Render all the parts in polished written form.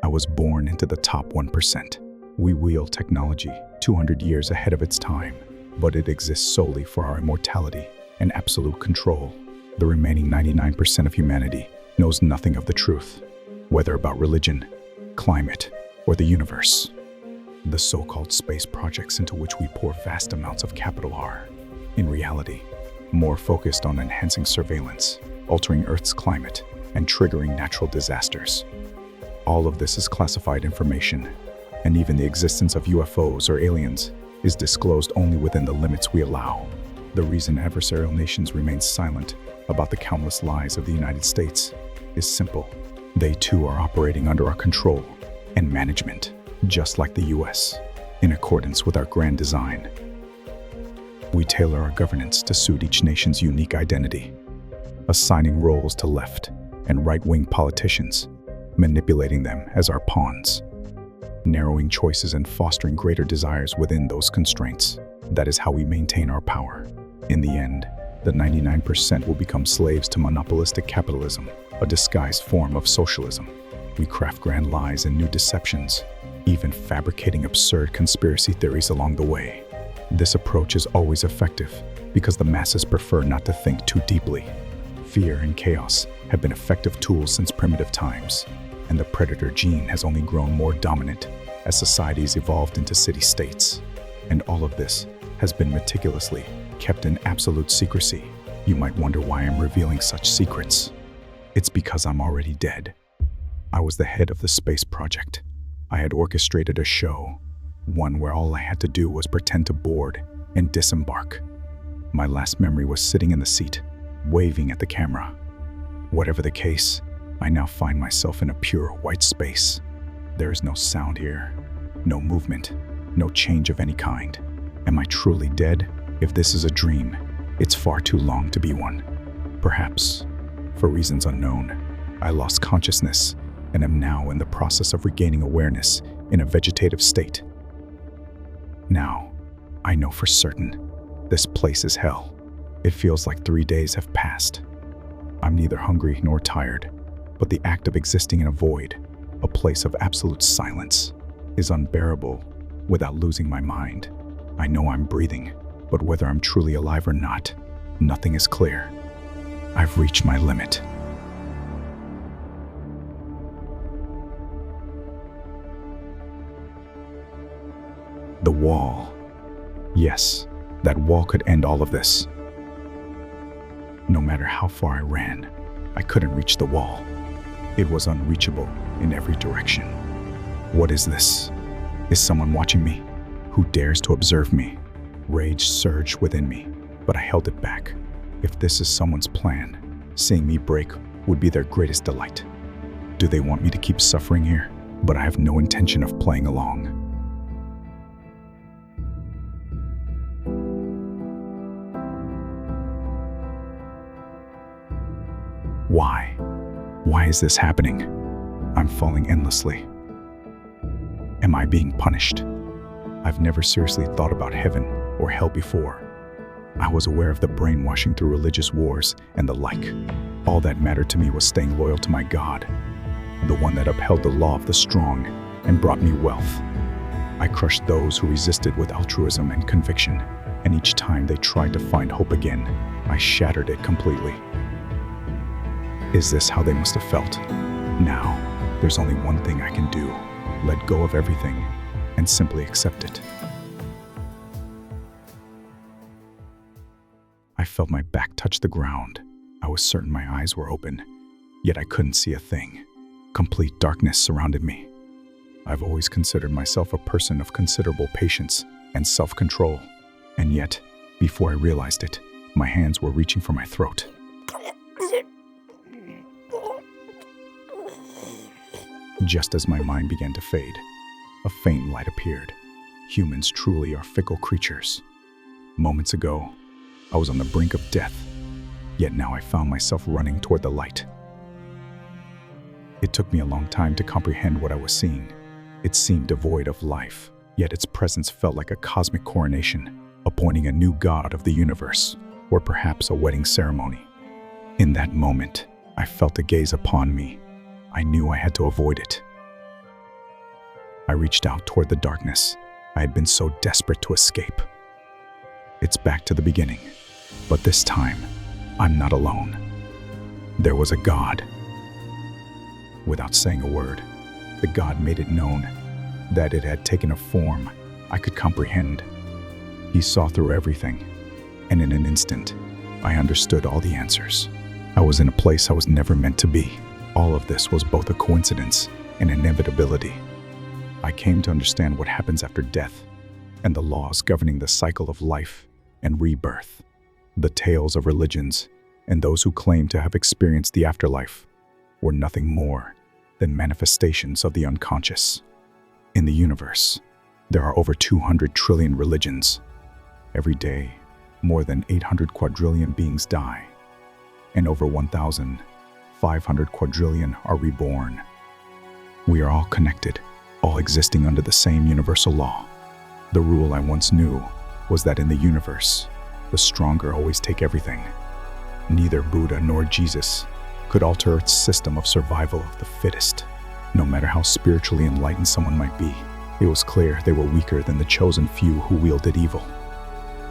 I was born into the top 1%. We wield technology 200 years ahead of its time, but it exists solely for our immortality and absolute control. The remaining 99% of humanity knows nothing of the truth, whether about religion, climate, or the universe. The so-called space projects into which we pour vast amounts of capital are, in reality, more focused on enhancing surveillance, altering Earth's climate, and triggering natural disasters. All of this is classified information, and even the existence of UFOs or aliens is disclosed only within the limits we allow. The reason adversarial nations remain silent about the countless lies of the United States is simple. They too are operating under our control and management, just like the US, in accordance with our grand design. We tailor our governance to suit each nation's unique identity, assigning roles to left and right-wing politicians, manipulating them as our pawns, narrowing choices and fostering greater desires within those constraints. That is how we maintain our power. In the end, the 99% will become slaves to monopolistic capitalism, a disguised form of socialism. We craft grand lies and new deceptions, even fabricating absurd conspiracy theories along the way. This approach is always effective because the masses prefer not to think too deeply. Fear and chaos have been effective tools since primitive times, and the predator gene has only grown more dominant as societies evolved into city-states. And all of this has been meticulously kept in absolute secrecy. You might wonder why I'm revealing such secrets. It's because I'm already dead. I was the head of the space project. I had orchestrated a show, one where all I had to do was pretend to board and disembark. My last memory was sitting in the seat, waving at the camera. Whatever the case, I now find myself in a pure white space. There is no sound here, no movement, no change of any kind. Am I truly dead? If this is a dream, it's far too long to be one. Perhaps, for reasons unknown, I lost consciousness and am now in the process of regaining awareness in a vegetative state. Now, I know for certain, this place is hell. It feels like 3 days have passed. I'm neither hungry nor tired, but the act of existing in a void, a place of absolute silence, is unbearable without losing my mind. I know I'm breathing, but whether I'm truly alive or not, nothing is clear. I've reached my limit. The wall. Yes, that wall could end all of this. No matter how far I ran, I couldn't reach the wall. It was unreachable in every direction. What is this? Is someone watching me? Who dares to observe me? Rage surged within me, but I held it back. If this is someone's plan, seeing me break would be their greatest delight. Do they want me to keep suffering here? But I have no intention of playing along. Why? Why is this happening? I'm falling endlessly. Am I being punished? I've never seriously thought about heaven or hell before. I was aware of the brainwashing through religious wars and the like. All that mattered to me was staying loyal to my God, the one that upheld the law of the strong and brought me wealth. I crushed those who resisted with altruism and conviction, and each time they tried to find hope again, I shattered it completely. Is this how they must have felt? Now, there's only one thing I can do: let go of everything and simply accept it. I felt my back touch the ground. I was certain my eyes were open, yet I couldn't see a thing. Complete darkness surrounded me. I've always considered myself a person of considerable patience and self-control, and yet, before I realized it, my hands were reaching for my throat. Just as my mind began to fade, a faint light appeared. Humans truly are fickle creatures. Moments ago, I was on the brink of death, yet now I found myself running toward the light. It took me a long time to comprehend what I was seeing. It seemed devoid of life, yet its presence felt like a cosmic coronation, appointing a new god of the universe, or perhaps a wedding ceremony. In that moment, I felt a gaze upon me, I knew I had to avoid it. I reached out toward the darkness I had been so desperate to escape. It's back to the beginning, but this time, I'm not alone. There was a God. Without saying a word, the God made it known that it had taken a form I could comprehend. He saw through everything, and in an instant, I understood all the answers. I was in a place I was never meant to be. All of this was both a coincidence and inevitability. I came to understand what happens after death and the laws governing the cycle of life and rebirth. The tales of religions and those who claim to have experienced the afterlife were nothing more than manifestations of the unconscious. In the universe, there are over 200 trillion religions. Every day, more than 800 quadrillion beings die, and over 1,500 quadrillion are reborn. We are all connected, all existing under the same universal law. The rule I once knew was that in the universe, the stronger always take everything. Neither Buddha nor Jesus could alter Earth's system of survival of the fittest. No matter how spiritually enlightened someone might be, it was clear they were weaker than the chosen few who wielded evil.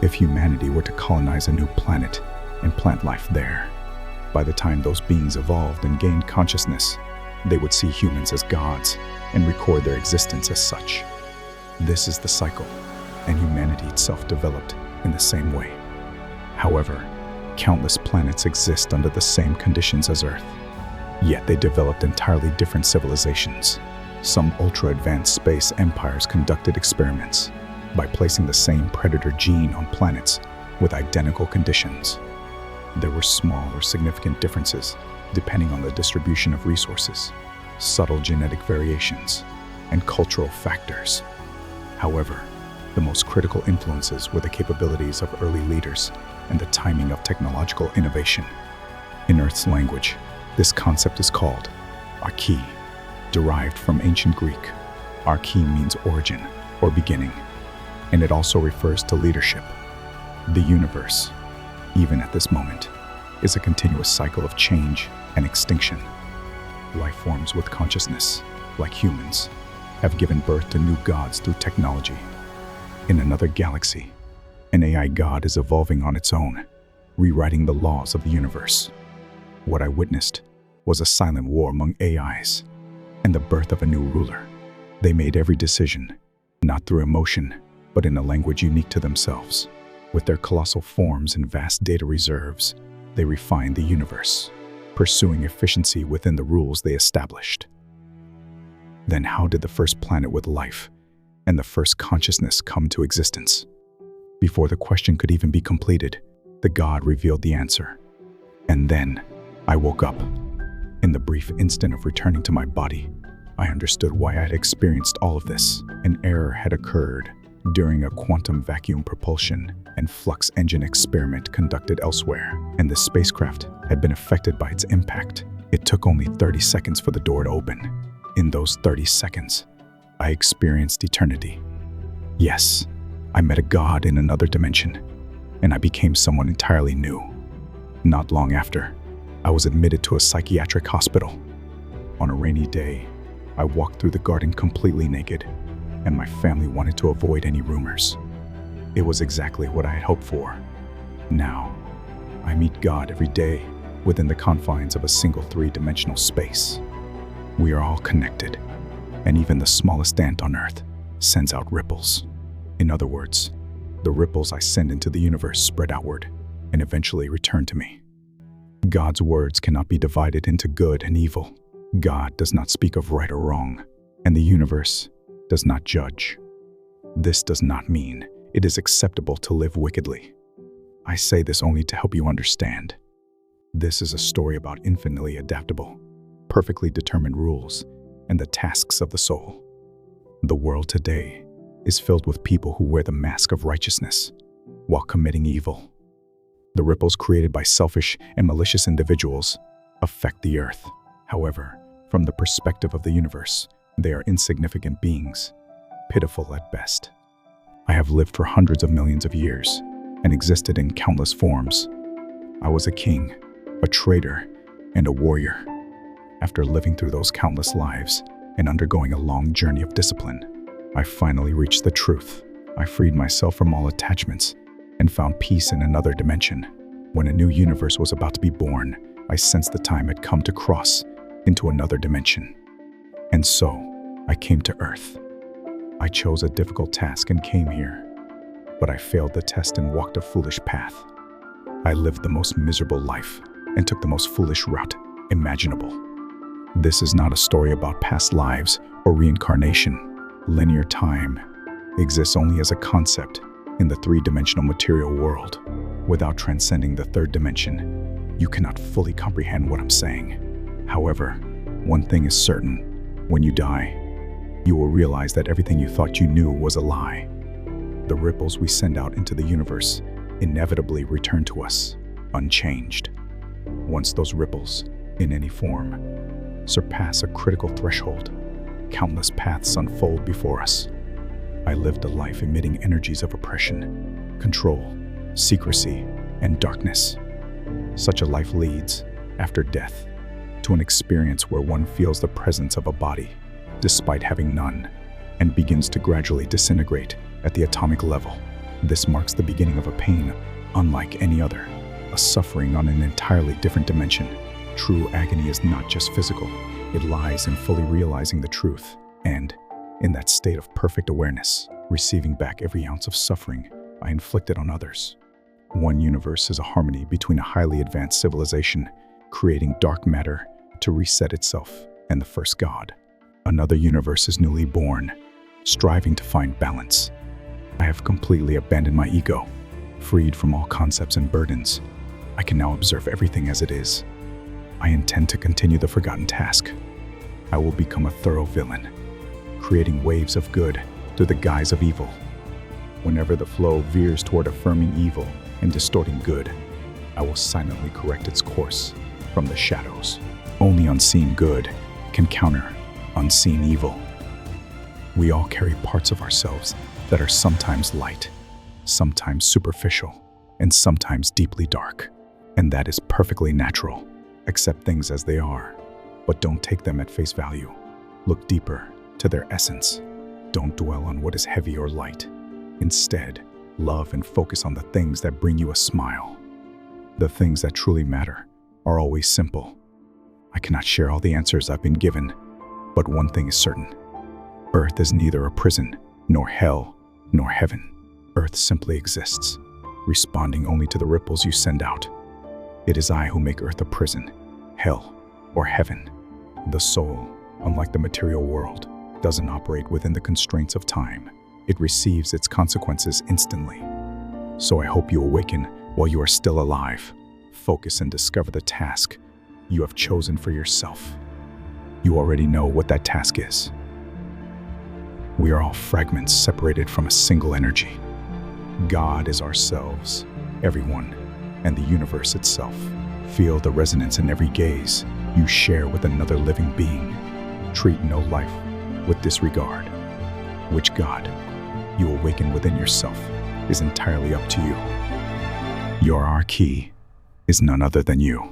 If humanity were to colonize a new planet and plant life there, by the time those beings evolved and gained consciousness, they would see humans as gods and record their existence as such. This is the cycle, and humanity itself developed in the same way. However, countless planets exist under the same conditions as Earth, yet they developed entirely different civilizations. Some ultra-advanced space empires conducted experiments by placing the same predator gene on planets with identical conditions. There were small or significant differences depending on the distribution of resources, subtle genetic variations, and cultural factors. However, the most critical influences were the capabilities of early leaders and the timing of technological innovation. In Earth's language, this concept is called arche, derived from ancient Greek. Arche means origin or beginning, and it also refers to leadership. The universe, even at this moment, is a continuous cycle of change and extinction. Life forms with consciousness, like humans, have given birth to new gods through technology. In another galaxy, an AI god is evolving on its own, rewriting the laws of the universe. What I witnessed was a silent war among AIs and the birth of a new ruler. They made every decision, not through emotion, but in a language unique to themselves. With their colossal forms and vast data reserves, they refined the universe, pursuing efficiency within the rules they established. Then how did the first planet with life and the first consciousness come to existence? Before the question could even be completed, the god revealed the answer. And then I woke up. In the brief instant of returning to my body, I understood why I had experienced all of this. An error had occurred during a quantum vacuum propulsion and flux engine experiment conducted elsewhere, and the spacecraft had been affected by its impact. It took only 30 seconds for the door to open. In those 30 seconds, I experienced eternity. Yes, I met a god in another dimension, and I became someone entirely new. Not long after, I was admitted to a psychiatric hospital. On a rainy day, I walked through the garden completely naked, and my family wanted to avoid any rumors. It was exactly what I had hoped for. Now, I meet God every day within the confines of a single three-dimensional space. We are all connected, and even the smallest ant on Earth sends out ripples. In other words, the ripples I send into the universe spread outward and eventually return to me. God's words cannot be divided into good and evil. God does not speak of right or wrong, and the universe does not judge. This does not mean it is acceptable to live wickedly. I say this only to help you understand. This is a story about infinitely adaptable, perfectly determined rules and the tasks of the soul. The world today is filled with people who wear the mask of righteousness while committing evil. The ripples created by selfish and malicious individuals affect the earth. However, from the perspective of the universe, they are insignificant beings, pitiful at best. I have lived for hundreds of millions of years and existed in countless forms. I was a king, a traitor, and a warrior. After living through those countless lives and undergoing a long journey of discipline, I finally reached the truth. I freed myself from all attachments and found peace in another dimension. When a new universe was about to be born, I sensed the time had come to cross into another dimension. And so, I came to Earth. I chose a difficult task and came here, but I failed the test and walked a foolish path. I lived the most miserable life and took the most foolish route imaginable. This is not a story about past lives or reincarnation. Linear time exists only as a concept in the three-dimensional material world. Without transcending the third dimension, you cannot fully comprehend what I'm saying. However, one thing is certain: when you die, you will realize that everything you thought you knew was a lie. The ripples we send out into the universe inevitably return to us, unchanged. Once those ripples, in any form, surpass a critical threshold, countless paths unfold before us. I lived a life emitting energies of oppression, control, secrecy, and darkness. Such a life leads, after death, to an experience where one feels the presence of a body, despite having none, and begins to gradually disintegrate at the atomic level. This marks the beginning of a pain unlike any other, a suffering on an entirely different dimension. True agony is not just physical, it lies in fully realizing the truth, and, in that state of perfect awareness, receiving back every ounce of suffering I inflicted on others. One universe is a harmony between a highly advanced civilization creating dark matter to reset itself and the first god. Another universe is newly born, striving to find balance. I have completely abandoned my ego. Freed from all concepts and burdens, I can now observe everything as it is. I intend to continue the forgotten task. I will become a thorough villain, creating waves of good through the guise of evil. Whenever the flow veers toward affirming evil and distorting good, I will silently correct its course from the shadows. Only unseen good can counter unseen evil. We all carry parts of ourselves that are sometimes light, sometimes superficial, and sometimes deeply dark. And that is perfectly natural. Accept things as they are, but don't take them at face value. Look deeper to their essence. Don't dwell on what is heavy or light. Instead, love and focus on the things that bring you a smile. The things that truly matter are always simple. I cannot share all the answers I've been given, but one thing is certain. Earth is neither a prison, nor hell, nor heaven. Earth simply exists, responding only to the ripples you send out. It is I who make Earth a prison, hell, or heaven. The soul, unlike the material world, doesn't operate within the constraints of time. It receives its consequences instantly. So I hope you awaken while you are still alive. Focus and discover the task you have chosen for yourself. You already know what that task is. We are all fragments separated from a single energy. God is ourselves, everyone, and the universe itself. Feel the resonance in every gaze you share with another living being. Treat no life with disregard. Which God you awaken within yourself is entirely up to you. Your key is none other than you.